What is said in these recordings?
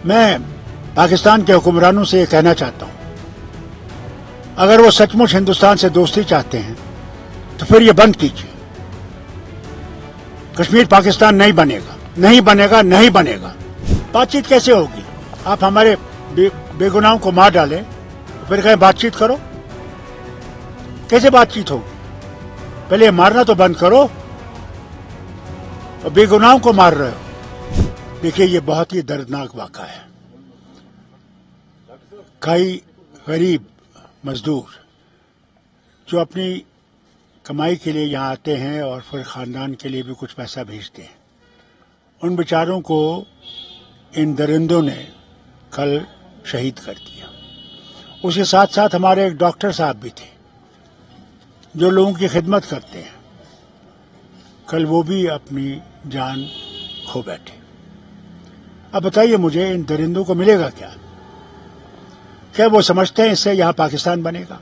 मैं पाकिस्तान के हुक्मरानों से ये कहना चाहता हूं, अगर वो सचमुच हिंदुस्तान से दोस्ती चाहते हैं तो फिर ये बंद कीजिए। कश्मीर पाकिस्तान नहीं बनेगा, नहीं बनेगा, नहीं बनेगा। बातचीत कैसे होगी? आप हमारे बेगुनाहों को मार डालें तो फिर कहें बातचीत करो। कैसे बातचीत होगी? पहले मारना तो बंद करो और बेगुनाहों को मार रहे हो। देखिए, ये बहुत ही दर्दनाक वाक़ा है। कई गरीब मजदूर जो अपनी कमाई के लिए यहाँ आते हैं और फिर खानदान के लिए भी कुछ पैसा भेजते हैं, उन बेचारों को इन दरिंदों ने कल शहीद कर दिया। उसके साथ साथ हमारे एक डॉक्टर साहब भी थे जो लोगों की खिदमत करते हैं, कल वो भी अपनी जान खो बैठे। अब बताइए मुझे, इन दरिंदों को मिलेगा क्या? क्या वो समझते हैं इससे यहां पाकिस्तान बनेगा?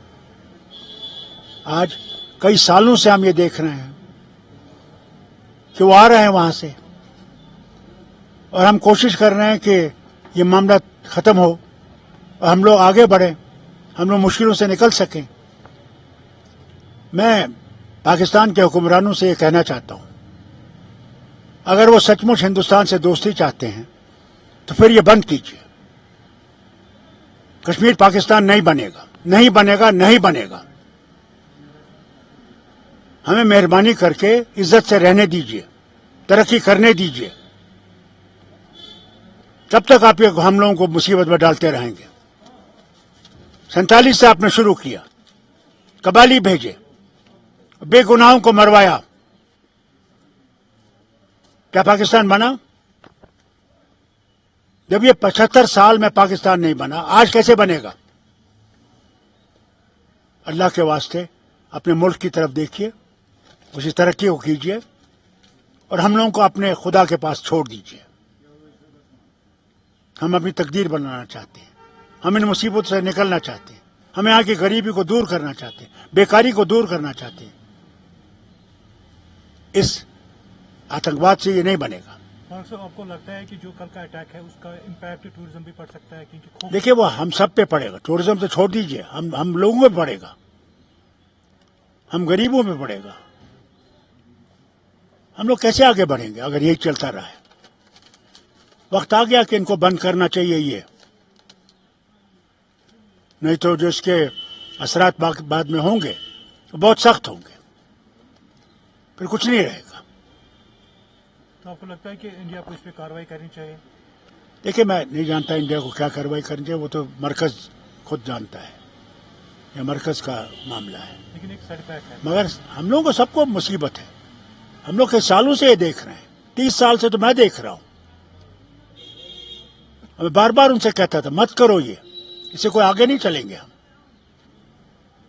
आज कई सालों से हम ये देख रहे हैं कि वो आ रहे हैं वहां से, और हम कोशिश कर रहे हैं कि ये मामला खत्म हो और हम लोग आगे बढ़ें, हम लोग मुश्किलों से निकल सकें। मैं पाकिस्तान के हुक्मरानों से ये कहना चाहता हूं, अगर वो सचमुच हिंदुस्तान से दोस्ती चाहते हैं तो फिर ये बंद कीजिए। कश्मीर पाकिस्तान नहीं बनेगा, नहीं बनेगा, नहीं बनेगा। हमें मेहरबानी करके इज्जत से रहने दीजिए, तरक्की करने दीजिए। तब तक आप ये हम लोगों को मुसीबत में डालते रहेंगे। 47 से आपने शुरू किया, कबाली भेजे, बेगुनाहों को मरवाया। क्या पाकिस्तान बना? जब ये 75 साल में पाकिस्तान नहीं बना, आज कैसे बनेगा? अल्लाह के वास्ते अपने मुल्क की तरफ देखिए, उसी तरक्की को कीजिए और हम लोगों को अपने खुदा के पास छोड़ दीजिए। हम अपनी तकदीर बनाना चाहते हैं, हम इन मुसीबत से निकलना चाहते हैं, हम यहाँ की गरीबी को दूर करना चाहते हैं, बेकारी को दूर करना चाहते हैं। इस आतंकवाद से ये नहीं बनेगा। आपको लगता है कि जो कल का अटैक है उसका इम्पैक्ट टूरिज्म पे पड़ सकता है? क्योंकि देखिए, वो हम सब पे पड़ेगा। टूरिज्म तो छोड़ दीजिए, हम लोगों पे पड़ेगा, हम गरीबों पे पड़ेगा। हम लोग कैसे आगे बढ़ेंगे अगर यही चलता रहा है? वक्त आ गया कि इनको बंद करना चाहिए ये, नहीं तो जो इसके असरात बाद में होंगे तो बहुत सख्त होंगे, फिर कुछ नहीं रहेगा। तो आपको लगता है कि इंडिया को इस पर कार्रवाई करनी चाहिए? देखिए, मैं नहीं जानता इंडिया को क्या कार्रवाई करनी चाहिए, वो तो मरकज खुद जानता है, यह मरकज का मामला है। लेकिन एक सेटबैक है। मगर हम लोगों को सबको मुसीबत है। हम लोग कई सालों से ये देख रहे हैं, 30 साल से तो मैं देख रहा हूं। मैं बार बार उनसे कहता था मत करो ये, इससे कोई आगे नहीं चलेंगे हम।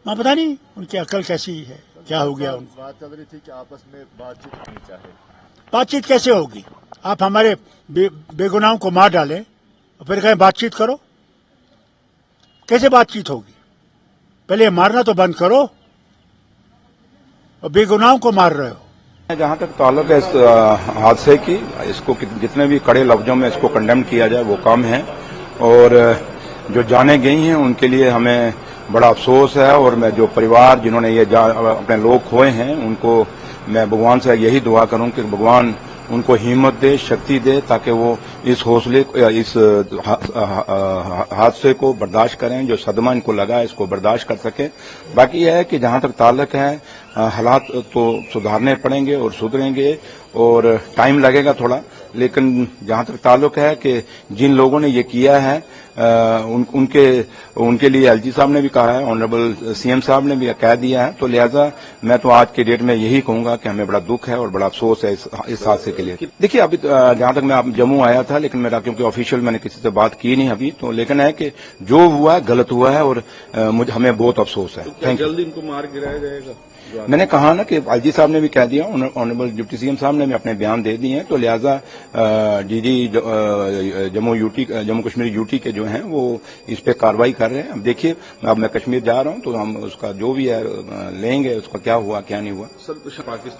मैं पता नहीं उनकी अकल कैसी है, क्या हो गया उनको। बात चल रही थी कि आपस में बातचीत होनी चाहिए। बातचीत कैसे होगी? आप हमारे बेगुनाहों को मार डालें और फिर कहें बातचीत करो। कैसे बातचीत होगी? पहले मारना तो बंद करो और बेगुनाहों को मार रहे हो। जहां तक ताल्लुक है इस हादसे की, इसको जितने भी कड़े लफ्जों में इसको कंडेम किया जाए वो कम है, और जो जाने गई हैं उनके लिए हमें बड़ा अफसोस है। और मैं जो परिवार जिन्होंने ये अपने लोग खोए हैं, उनको मैं भगवान से यही दुआ करूं कि भगवान उनको हिम्मत दे, शक्ति दे, ताकि वो इस इस हादसे को बर्दाश्त करें, जो सदमा इनको लगा है इसको बर्दाश्त कर सकें। बाकी यह है कि जहां तक ताल्लुक है, हालात तो सुधारने पड़ेंगे और सुधरेंगे और टाइम लगेगा थोड़ा, लेकिन जहां तक ताल्लुक है कि जिन लोगों ने ये किया है उनके लिए एलजी साहब ने भी कहा है, ऑनरेबल सीएम साहब ने भी कह दिया है। तो लिहाजा मैं तो आज के डेट में यही कहूंगा कि हमें बड़ा दुख है और बड़ा अफसोस है इस हादसे के लिए। देखिए, अभी जहां तक मैं जम्मू आया था, लेकिन मेरा क्योंकि ऑफिशियल मैंने किसी से बात की नहीं अभी, तो लेकिन है कि जो हुआ है गलत हुआ है और हमें बहुत अफसोस है। Thank you. जल्द इनको मार गिराया जाएगा? मैंने कहा ना कि एलजी साहब ने भी कह दिया, ऑनरेबल डिप्टी सीएम साहब ने मामले में अपने बयान दे दिए हैं, तो लिहाजा डीजी जम्मू कश्मीर यूटी के जो हैं वो इस पे कार्रवाई कर रहे हैं। अब देखिए, अब मैं कश्मीर जा रहा हूं तो हम उसका जो भी है लेंगे, उसका क्या हुआ क्या नहीं हुआ।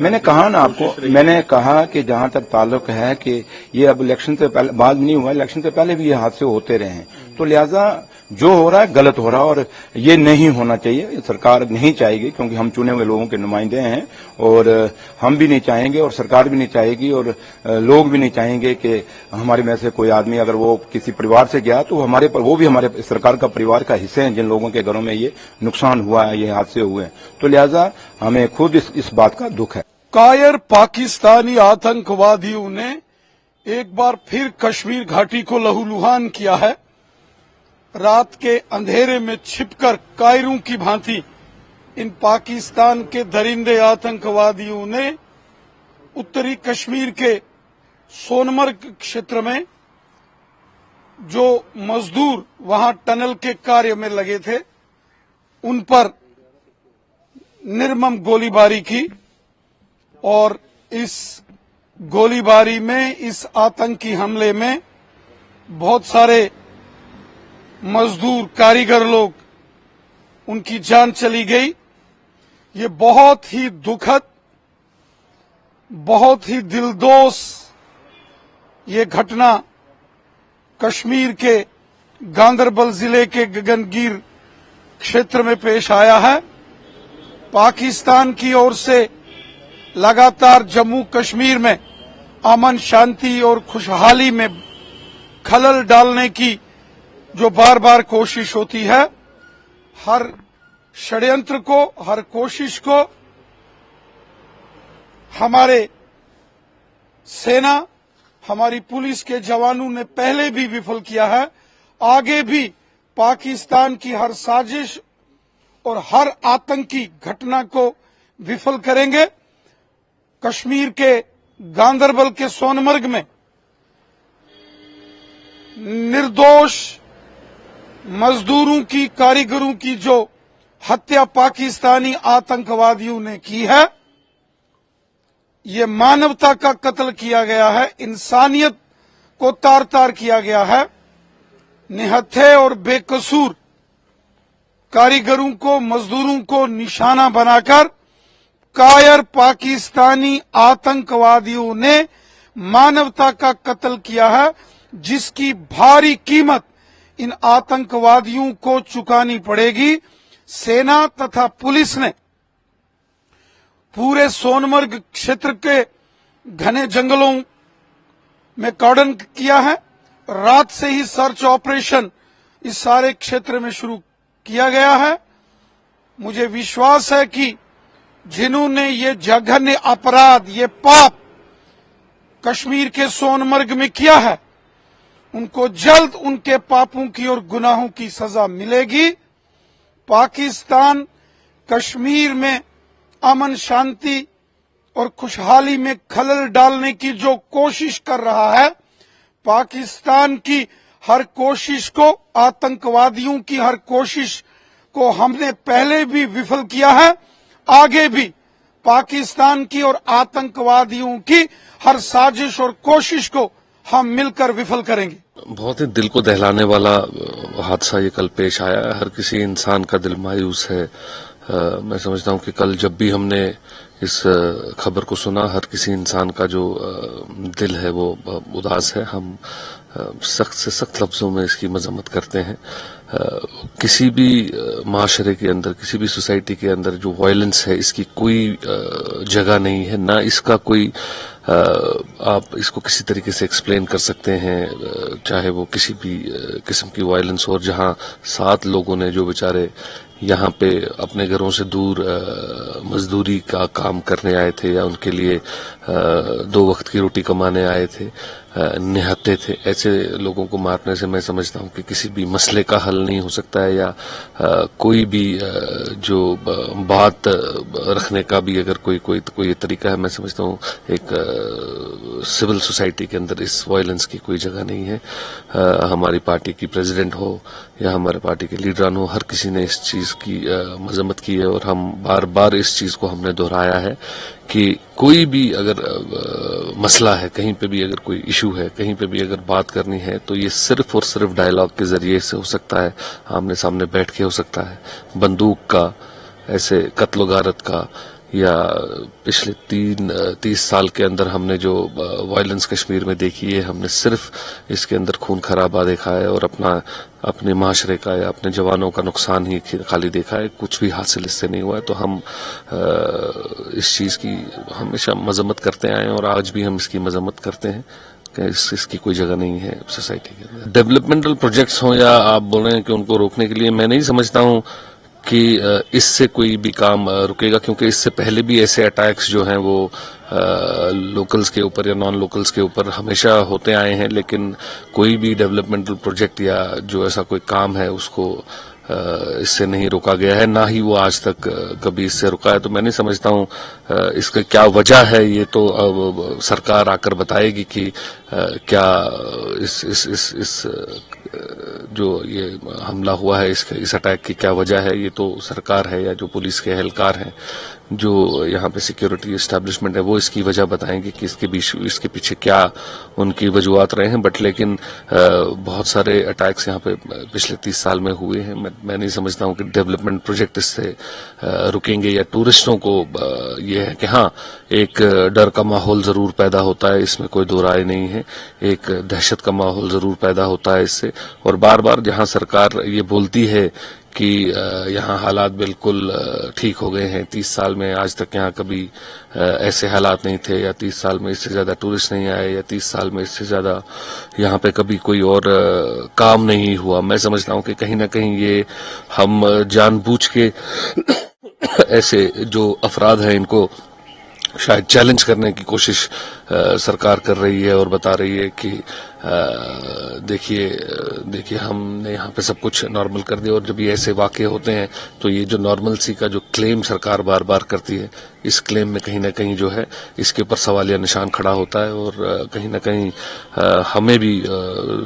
मैंने कहा ना आपको, मैंने कहा कि जहां तक ताल्लुक है कि ये अब इलेक्शन से पहले बाद में नहीं हुआ, इलेक्शन से पहले भी ये हादसे होते रहे हैं, तो लिहाजा जो हो रहा है गलत हो रहा है और ये नहीं होना चाहिए। सरकार नहीं चाहेगी, क्योंकि हम चुने हुए लोगों के नुमाइंदे हैं और हम भी नहीं चाहेंगे और सरकार भी नहीं चाहेगी और लोग भी नहीं चाहेंगे कि हमारे में से कोई आदमी अगर वो किसी परिवार से गया तो वो भी हमारे सरकार का परिवार का हिस्से हैं, जिन लोगों के घरों में ये नुकसान हुआ है, ये हादसे हुए हैं। तो लिहाजा हमें खुद इस बात का दुख है। कायर पाकिस्तानी आतंकवादियों ने एक बार फिर कश्मीर घाटी को लहूलुहान किया है। रात के अंधेरे में छिपकर कायरों की भांति इन पाकिस्तान के दरिंदे आतंकवादियों ने उत्तरी कश्मीर के सोनमर्ग क्षेत्र में जो मजदूर वहां टनल के कार्य में लगे थे उन पर निर्मम गोलीबारी की और इस गोलीबारी में, इस आतंकी हमले में बहुत सारे मजदूर कारीगर लोग, उनकी जान चली गई। ये बहुत ही दुखद, बहुत ही दिलदोज ये घटना कश्मीर के गांदरबल जिले के गगनगीर क्षेत्र में पेश आया है। पाकिस्तान की ओर से लगातार जम्मू कश्मीर में अमन शांति और खुशहाली में खलल डालने की जो बार बार कोशिश होती है, हर षड्यंत्र को, हर कोशिश को हमारे सेना, हमारी पुलिस के जवानों ने पहले भी विफल किया है, आगे भी पाकिस्तान की हर साजिश और हर आतंकी घटना को विफल करेंगे। कश्मीर के गांदरबल के सोनमर्ग में निर्दोष मजदूरों की, कारीगरों की जो हत्या पाकिस्तानी आतंकवादियों ने की है, ये मानवता का कत्ल किया गया है, इंसानियत को तार तार किया गया है। निहत्थे और बेकसूर कारीगरों को, मजदूरों को निशाना बनाकर कायर पाकिस्तानी आतंकवादियों ने मानवता का कत्ल किया है, जिसकी भारी कीमत इन आतंकवादियों को चुकानी पड़ेगी। सेना तथा पुलिस ने पूरे सोनमर्ग क्षेत्र के घने जंगलों में कॉर्डन किया है। रात से ही सर्च ऑपरेशन इस सारे क्षेत्र में शुरू किया गया है। मुझे विश्वास है कि जिन्होंने ये जघन्य अपराध, ये पाप कश्मीर के सोनमर्ग में किया है, उनको जल्द उनके पापों की और गुनाहों की सजा मिलेगी। पाकिस्तान कश्मीर में अमन शांति और खुशहाली में खलल डालने की जो कोशिश कर रहा है, पाकिस्तान की हर कोशिश को, आतंकवादियों की हर कोशिश को हमने पहले भी विफल किया है, आगे भी पाकिस्तान की और आतंकवादियों की हर साजिश और कोशिश को हम मिलकर विफल करेंगे। बहुत ही दिल को दहलाने वाला हादसा ये कल पेश आया है। हर किसी इंसान का दिल मायूस है। मैं समझता हूँ कि कल जब भी हमने इस खबर को सुना, हर किसी इंसान का जो दिल है वो उदास है। हम सख्त से सख्त लफ्जों में इसकी मजम्मत करते हैं। किसी भी माशरे के अंदर, किसी भी सोसाइटी के अंदर जो वायलेंस है, इसकी कोई जगह नहीं है, ना इसका कोई आप इसको किसी तरीके से एक्सप्लेन कर सकते हैं, चाहे वो किसी भी किस्म की वायलेंस हो। जहां 7 लोगों ने जो बेचारे यहाँ पे अपने घरों से दूर मजदूरी का काम करने आए थे या उनके लिए 2 वक्त की रोटी कमाने आए थे, निहत्थे थे, ऐसे लोगों को मारने से मैं समझता हूँ कि किसी भी मसले का हल नहीं हो सकता है, या कोई भी जो बात रखने का भी अगर कोई तरीका है, मैं समझता हूँ एक सिविल सोसाइटी के अंदर इस वायलेंस की कोई जगह नहीं है। हमारी पार्टी की प्रेसिडेंट हो या हमारे पार्टी के लीडरान हो, हर किसी ने इस चीज की मजम्मत की है और हम बार बार इस चीज को हमने दोहराया है کہ کوئی بھی اگر مسئلہ ہے، کہیں پہ بھی اگر کوئی ایشو ہے، کہیں پہ بھی اگر بات کرنی ہے تو یہ صرف اور صرف ڈائیلاگ کے ذریعے سے ہو سکتا ہے، آمنے سامنے بیٹھ کے ہو سکتا ہے. بندوق کا، ایسے قتل و غارت کا، یا پچھلے 30 سال کے اندر ہم نے جو وائلنس کشمیر میں دیکھی ہے، ہم نے صرف اس کے اندر خون خرابہ دیکھا ہے اور اپنے معاشرے کا یا اپنے جوانوں کا نقصان ہی خالی دیکھا ہے. کچھ بھی حاصل اس سے نہیں ہوا ہے. تو ہم اس چیز کی ہمیشہ مذمت کرتے آئے ہیں اور آج بھی ہم اس کی مذمت کرتے ہیں کہ اس کی کوئی جگہ نہیں ہے سوسائٹی کے اندر. ڈیولپمنٹل پروجیکٹس ہوں یا آپ بول رہے ہیں کہ ان کو روکنے کے لیے، میں نہیں سمجھتا ہوں کہ اس سے کوئی بھی کام رکے گا، کیونکہ اس سے پہلے بھی ایسے اٹیکس جو ہیں وہ لوکلز کے اوپر یا نان لوکلز کے اوپر ہمیشہ ہوتے آئے ہیں، لیکن کوئی بھی ڈیولپمنٹل پروجیکٹ یا جو ایسا کوئی کام ہے اس کو اس سے نہیں روکا گیا ہے، نہ ہی وہ آج تک کبھی اس سے رکا ہے. تو میں نہیں سمجھتا ہوں اس کا کیا وجہ ہے. یہ تو سرکار آ کر بتائے گی کہ کیا اس جو یہ حملہ ہوا ہے، اس اٹیک کی کیا وجہ ہے. یہ تو سرکار ہے یا جو پولیس کے اہلکار ہیں جو یہاں پہ سیکیورٹی اسٹیبلشمنٹ ہے، وہ اس کی وجہ بتائیں گے کہ اس کے پیچھے کیا ان کی وجوہات رہے ہیں. بٹ لیکن بہت سارے اٹیکس یہاں پہ پچھلے 30 سال میں ہوئے ہیں. میں نہیں سمجھتا ہوں کہ ڈیولپمنٹ پروجیکٹ اس سے رکیں گے. یا ٹورسٹوں کو یہ ہے کہ ہاں ایک ڈر کا ماحول ضرور پیدا ہوتا ہے، اس میں کوئی دو رائے نہیں ہے. ایک دہشت کا ماحول ضرور پیدا ہوتا ہے اس سے. اور بار بار جہاں سرکار یہ بولتی ہے کہ یہاں حالات بالکل ٹھیک ہو گئے ہیں، 30 سال میں آج تک یہاں کبھی ایسے حالات نہیں تھے، یا 30 سال میں اس سے زیادہ ٹورسٹ نہیں آئے، یا 30 سال میں اس سے زیادہ یہاں پہ کبھی کوئی اور کام نہیں ہوا. میں سمجھتا ہوں کہ کہیں نہ کہیں یہ ہم جان بوجھ کے ایسے جو افراد ہیں ان کو شاید چیلنج کرنے کی کوشش سرکار کر رہی ہے اور بتا رہی ہے کہ دیکھیے ہم نے یہاں پہ سب کچھ نارمل کر دیا. اور جب یہ ایسے واقع ہوتے ہیں تو یہ جو نارملسی کا جو کلیم سرکار بار بار کرتی ہے، اس کلیم میں کہیں نہ کہیں جو ہے اس کے اوپر سوالیہ نشان کھڑا ہوتا ہے. اور کہیں نہ کہیں ہمیں بھی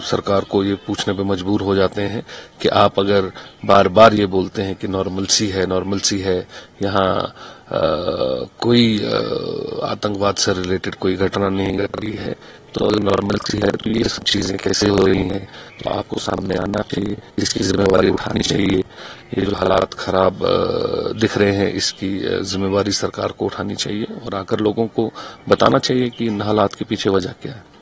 سرکار کو یہ پوچھنے پہ مجبور ہو جاتے ہیں کہ آپ اگر بار بار یہ بولتے ہیں کہ نارملسی ہے، یہاں کوئی آتنکواد سے ریلیٹڈ کوئی گھٹنا نہیں گھٹ رہی ہے، تو اگر نارملسی ہے تو یہ سب چیزیں کیسے ہو رہی ہیں. تو آپ کو سامنے آنا چاہیے، اس کی ذمہ داری اٹھانی چاہیے. یہ جو حالات خراب دکھ رہے ہیں اس کی ذمہ داری سرکار کو اٹھانی چاہیے اور آ کر لوگوں کو بتانا چاہیے کہ ان حالات کے پیچھے وجہ کیا ہے.